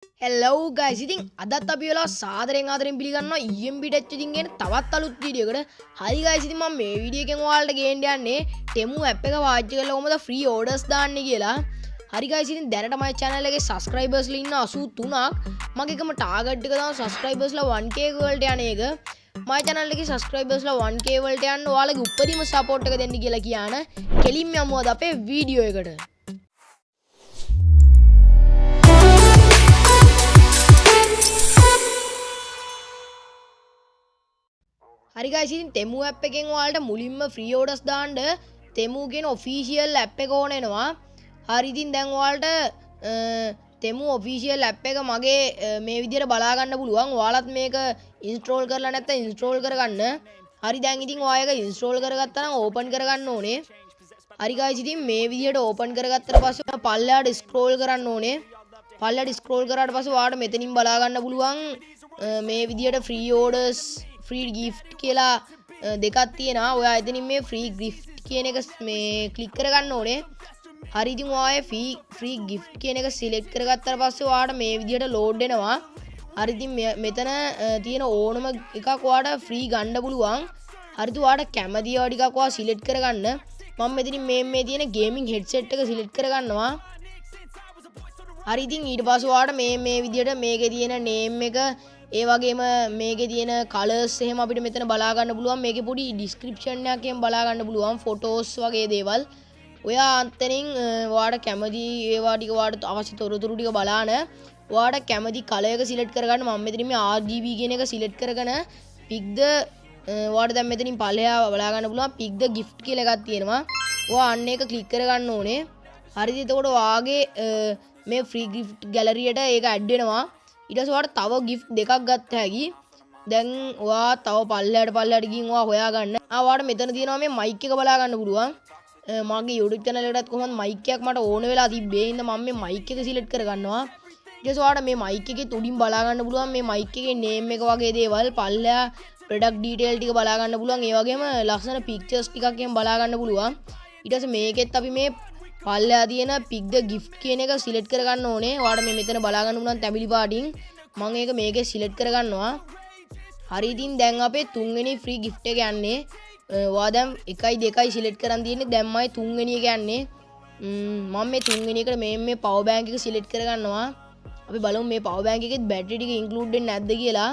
Hello guys, ඉතින් අදත් අපි ඔයාලා සාදරයෙන් ආදරෙන් පිළිගන්නවා EMB Touch එකකින් එන තවත් අලුත් වීඩියෝ එකකට. හරි guys, ඉතින් මම මේ වීඩියෝ එකෙන් ඔයාලට ගේන්න යන්නේ Temu app එක පාවිච්චි කරලා කොහොමද free orders දාන්නේ කියලා. හරි guys, ඉතින් දැනට මගේ channel එකේ subscribers ලා ඉන්න 83ක්. මගේ එකම target එක තමයි subscribers ලා 1k වලට යන එක. මගේ channel එකේ subscribers ලා 1k වලට යන්න ඔයාලගේ උපරිම support එක දෙන්න කියලා කියන කෙලින්ම යමු අද අපේ වීඩියෝ එකට. හරි guys, ඉතින් Temu app එකෙන් ඔයාලට මුලින්ම free orders දාන්න Temu කියන official app එක ඕන වෙනවා. හරි ඉතින් දැන් ඔයාලට Temu official app එක මගේ මේ විදිහට බලා ගන්න පුළුවන්. ඔයාලත් මේක install කරලා නැත්නම් install කරගන්න. හරි දැන් ඉතින් ඔයා එක install කරගත්තා නම් open කරගන්න ඕනේ. හරි guys, ඉතින් මේ විදිහට open කරගත්තට පස්සේ පල්ලෙහාට scroll කරන්න ඕනේ. පල්ලෙහාට scroll කරාට පස්සේ ඔයාලට මෙතනින් බලා ගන්න පුළුවන් මේ විදිහට free orders free gift කියලා දෙකක් තියෙනවා. ඔයා එතනින් මේ free gift කියන එක මේ ක්ලික් කරගන්න ඕනේ. හරි ඉතින් ඔයා free gift කියන එක select කරගත්තාට පස්සේ ඔයාට මේ විදිහට load වෙනවා. හරි ඉතින් මෙතන තියෙන ඕනම එකක් ඔයාට free ගන්න පුළුවන්. හරි ඉතින් ඔයාට කැමති ඒවා ටිකක් ඔයා select කරගන්න. මම මෙතනින් මේ තියෙන gaming headset එක select කරගන්නවා. හරි ඉතින් ඊට පස්සේ ඔයාට මේ විදිහට මේකේ තියෙන name එක ඒ වගේම මේකේ තියෙන කලර්ස් එහෙම අපිට මෙතන බලා ගන්න පුළුවන්. මේකේ පොඩි ඩිස්ක්‍රිප්ෂන් එකක් එහෙම බලා ගන්න පුළුවන්. ෆොටෝස් වගේ දේවල්. ඔයා අන්තරින් ඔයාට කැමති ඒවා ටික ඔයාට අවශ්‍ය තොරතුරු ටික බලාන ඔයාට කැමති කලර් එක සිලෙක්ට් කරගන්න. මම මෙතනින් මේ RGB කියන එක සිලෙක්ට් කරගෙන pick the ඔයාට දැන් මෙතනින් පළයා බලා ගන්න පුළුවන් pick the gift කියලා එකක් තියෙනවා. ඔයා අන්න එක ක්ලික් කරගන්න ඕනේ. හරිද? එතකොට ඔයාගේ මේ free gift gallery එකට ඒක ඇඩ් වෙනවා. ඊට පස්සේ ඔයාලට තව gift දෙකක් ගත්ත හැකි. දැන් ඔයා තව පල්ලෙහාට ගිහින් ඔයා හොයාගන්න. ඔයාට මෙතන තියෙනවා මේ mic එක බලා ගන්න පුළුවන්. මගේ YouTube channel එකටත් කොහොමද mic එකක් මට ඕන වෙලා තිබ්බේ. ඉතින් මම මේ mic එක select කරගන්නවා. ඊට පස්සේ ඔයාට මේ mic එකේ උඩින් බලා ගන්න පුළුවන් මේ mic එකේ name එක වගේ දේවල් පල්ලෙහා product detail ටික බලා ගන්න පුළුවන්. ඒ වගේම ලස්සන pictures ටිකක් එහෙම බලා ගන්න පුළුවන්. ඊට පස්සේ මේකෙත් අපි මේ පල්ලෙහා තියෙන pick the gift කියන එක select කරගන්න ඕනේ. ඔයාලට මේ මෙතන බලා ගන්න පුළුවන් තැඹිලි පාටින්. මම ඒක මේකේ select කරගන්නවා. හරි ඉතින් දැන් අපේ තුන්වෙනි free gift එක යන්නේ. ඔයා දැන් 1යි 2යි select කරන් තියෙන්නේ. දැන්මයි තුන්වෙනි එක යන්නේ. මම මේ තුන්වෙනි එකට මේ power bank එක select කරගන්නවා. අපි බලමු මේ power bank එකෙත් battery ටික include වෙන්නේ නැද්ද කියලා.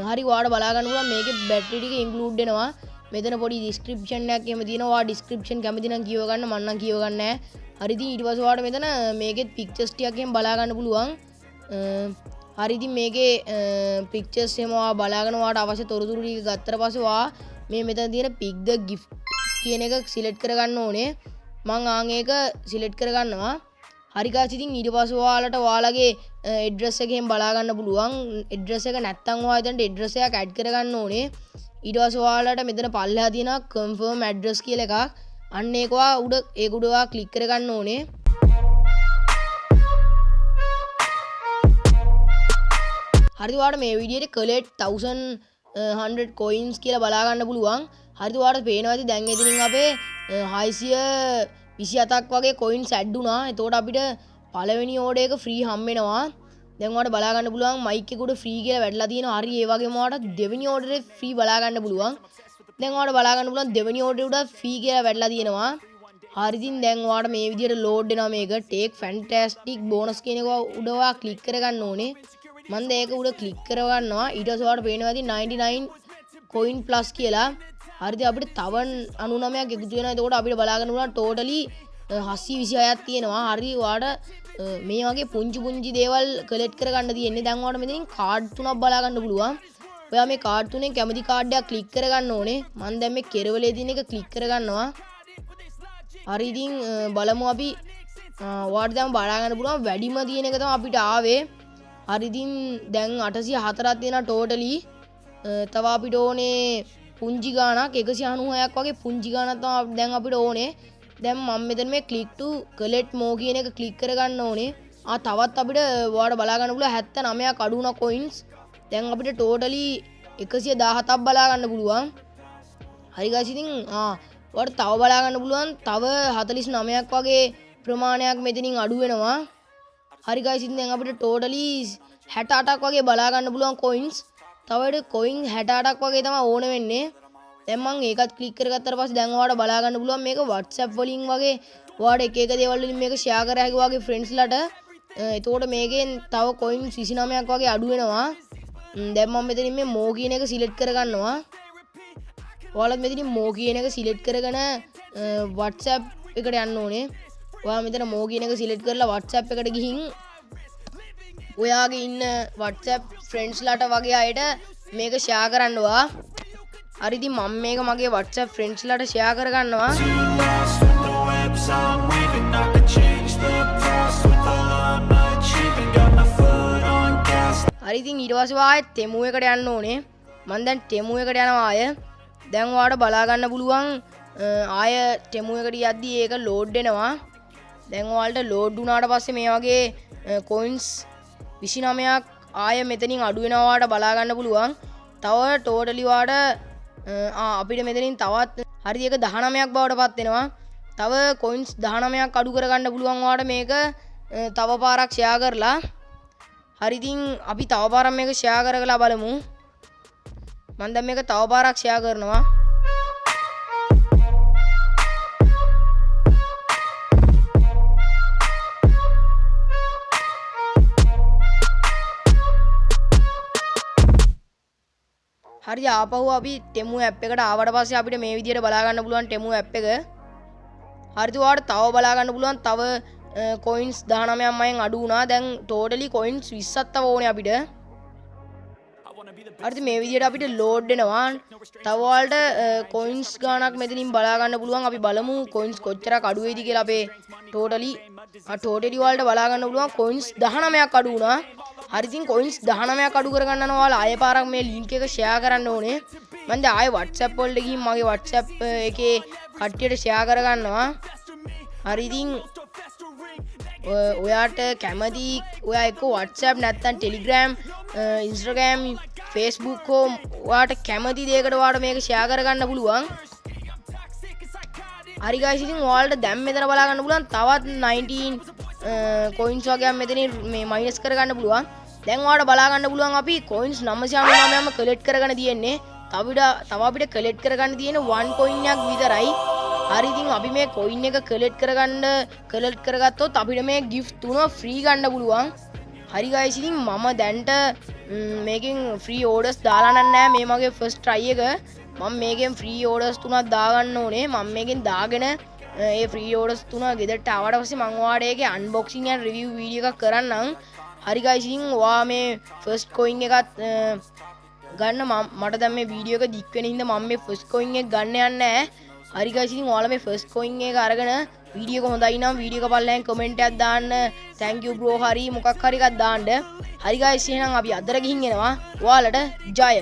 හරි ඔයාලට බලා ගන්න පුළුවන් මේකේ battery ටික include වෙනවා. මෙතන පොඩි description එකක් එහෙම තියෙනවා. ඔයා description කැමති නම් කියව ගන්න. මම නම් කියව ගන්න නැහැ. හරි ඉතින් ඊට පස්සේ ඔයාලට මෙතන මේකෙත් pictures ටිකක් එහෙම බලා ගන්න පුළුවන්. හරි ඉතින් මේකේ pictures එහෙම ඔයා බලාගෙන ඔයාට අවශ්‍ය තොරතුරු ටික ගත්තට පස්සේ ඔයා මේ මෙතන තියෙන pick the gift කියන එක select කරගන්න ඕනේ. මම ආන් ඒක select කරගන්නවා. හරි guys, ඉතින් ඊට පස්සේ ඔයාලට ඔයාලගේ address එක එහෙම බලා ගන්න පුළුවන්. address එක නැත්තම් ඔයා එතනට address එකක් add කරගන්න ඕනේ. ඊට පස්සේ ඔයාලට මෙතන පල්ලෙහා තියෙනවා confirm address කියලා එකක්. අන්න ඒක ඔයා ඒක උඩ ඔයා click කරගන්න ඕනේ. හරිද? ඔයාලට මේ විදිහට collect 1100 coins කියලා බලා ගන්න පුළුවන්. හරිද? ඔයාලට පේනවා ඇති දැන් එතනින් අපේ 627ක් වගේ coins add වුණා. එතකොට අපිට පළවෙනි order එක free හම් වෙනවා. දැන් ඔයාලට බලා ගන්න පුළුවන් mic එක උඩ free කියලා වැටලා තියෙනවා. හරි ඒ වගේම ඔයාලට දෙවෙනි order එක free බලා ගන්න පුළුවන්. දැන් ඔයාලට බලා ගන්න පුළුවන් දෙවෙනි order උඩ free කියලා වැටලා තියෙනවා. හරි ඉතින් දැන් ඔයාලට මේ විදිහට load වෙනවා මේක. take fantastic bonus කියන එක උඩ ඔයා click කරගන්න ඕනේ. මම දැන් ඒක උඩ click කරගන්නවා. ඊට පස්සේ ඔයාලට පේනවා ඇති 99 coin plus කියලා. හරිද? අපිට තව 99ක් එකතු වෙනවා. එතකොට අපිට බලා ගන්න පුළුවන් totally 726ක් තියෙනවා. හරි ඔයාලට මේ වගේ පුංචි දේවල් collect කරගන්න තියෙන්නේ. දැන් ඔයාලට මෙතනින් card තුනක් බලා ගන්න පුළුවන්. ඔයා මේ card තුනෙන් කැමති card එකක් click කරගන්න ඕනේ. මම දැන් මේ කෙරවලේ තියෙන එක click කරගන්නවා. හරි ඉතින් බලමු අපි ඔයාලට දැන් බලා ගන්න පුළුවන් වැඩිම තියෙන එක තමයි අපිට ආවේ. හරි ඉතින් දැන් 804ක් තියෙනවා totally. තව අපිට ඕනේ පුංචි ගාණක් 196ක් වගේ පුංචි ගාණක් තමයි දැන් අපිට ඕනේ. දැන් මම මෙතන මේ click to collect more කියන එක click කරගන්න ඕනේ. තවත් අපිට ඔයාලට බලා ගන්න පුළුවන් 79ක් අඩු වුණා coins. දැන් අපිට totally 117ක් බලා ගන්න පුළුවන්. හරි guys, ඉතින් ඔයාලට තව බලා ගන්න පුළුවන් තව 49ක් වගේ ප්‍රමාණයක් මෙතනින් අඩු වෙනවා. හරි guys ඉතින් දැන් අපිට totally 68ක් වගේ බලා ගන්න පුළුවන් coins. තව coin 68ක් වගේ තමයි ඕන වෙන්නේ. දැන් මම ඒකත් ක්ලික් කරගත්තාට පස්සේ දැන් ඔයාලට බලා ගන්න පුළුවන් මේක WhatsApp වලින් වගේ ඔයාලට එක එක දේවල් වලින් මේක share කර හැකි වගේ friends ලට. එතකොට මේකෙන් තව coins 29ක් වගේ අඩු වෙනවා. දැන් මම මෙතනින් මේ mo කියන එක select කරගන්නවා. ඔයාලත් මෙතනින් mo කියන එක select කරගෙන WhatsApp එකට යන්න ඕනේ. ඔයා මෙතන mo කියන එක select කරලා WhatsApp එකට ගිහින් ඔයාගේ ඉන්න WhatsApp friends ලට වගේ අයට මේක share කරන්නවා. හරි ඉතින් මම මේක මගේ WhatsApp friends ලට share කරගන්නවා. හරි ඉතින් ඊට පස්සේ ආයෙත් temu එකට යන්න ඕනේ. මම දැන් temu එකට යනවා ආය. දැන් ඔයාලට බලා ගන්න පුළුවන් ආය temu එකට යද්දි ඒක load වෙනවා. දැන් ඔයාලට load වුණාට පස්සේ මේ වගේ coins 29ක් ආය මෙතනින් අඩු වෙනවා ඔයාලට බලා ගන්න පුළුවන්. තව totally ඔයාලට අපිට මෙතනින් තවත් හරි ඒක 19ක් බවට පත් වෙනවා. තව coins 19ක් අඩු කරගන්න පුළුවන් ඔයාලට මේක තව පාරක් share කරලා. හරි ඉතින් අපි තව පාරක් මේක share කරලා බලමු. මම දැන් මේක තව පාරක් share කරනවා. හරි ආපහු අපි temu app එකට ආවට පස්සේ අපිට මේ විදිහට බලා ගන්න පුළුවන් temu app එක. හරිද ඔයාලට තව බලා ගන්න පුළුවන් තව coins 19ක් මයෙන් අඩු වුණා. දැන් totally coins 20ක් තව ඕනේ අපිට. හරිද මේ විදිහට අපිට load වෙනවා. තව ඔයාලට coins ගාණක් මෙතනින් බලා ගන්න පුළුවන්. අපි බලමු coins කොච්චරක් අඩු වෙයිද කියලා අපේ totally ඔයාලට බලා ගන්න පුළුවන් coins 19ක් අඩු වුණා. හරි ඉතින් coins 19ක් අඩු කරගන්න නම් ඔයාලා ආයෙ පාරක් මේ link එක share කරන්න ඕනේ. මම දැන් ආයෙ WhatsApp වලට ගිහින් මගේ WhatsApp එකේ කට්ටියට share කරගන්නවා. හරි ඉතින් ඔයාට කැමති ඔයා එක්ක WhatsApp නැත්නම් Telegram Instagram Facebook හෝ ඔයාට කැමති දෙයකට ඔයාට මේක share කරගන්න පුළුවන්. හරි guys ඉතින් ඔයාලට දැන් මෙතන බලා ගන්න පුළුවන් තවත් 19 coins වගේක් මෙතනින් මේ minus කරගන්න පුළුවන්. දැන් ඔයාලට බලා ගන්න පුළුවන් අපි coins 999ම collect කරගෙන තියෙන්නේ. තව අපිට collect කරගන්න තියෙන 1 coin එකක් විතරයි. හරි ඉතින් අපි මේ coin එක collect කරගත්තොත් අපිට මේ gift 3 free ගන්න පුළුවන්. හරි guys ඉතින් මම දැන්ට මේකෙන් free orders දාලා නැහැ මේ මගේ first try එක. මම මේකෙන් free orders 3ක් දාගන්න ඕනේ. මම මේකෙන් දාගෙන ඒ free orders 3 ගෙදරට ආවට පස්සේ මම ඔයාලට ඒකේ unboxing and review video එකක් කරන්නම්. හරි guys ඉතින් ඔයා මේ first coin එකත් ගන්න මට දැන් මේ වීඩියෝ එක දික් වෙන හින්දා මම මේ first coin එක ගන්න යන්නේ නැහැ. හරි guys ඉතින් ඔයාලා මේ first coin එක අරගෙන වීඩියෝ එක හොඳයි නම් වීඩියෝ එක බලලා කමෙන්ට් එකක් දාන්න. thank you bro හරි මොකක් හරි එකක් දාන්න. හරි guys එහෙනම් අපි අදට ගිහින් එනවා. ඔයාලට ජය.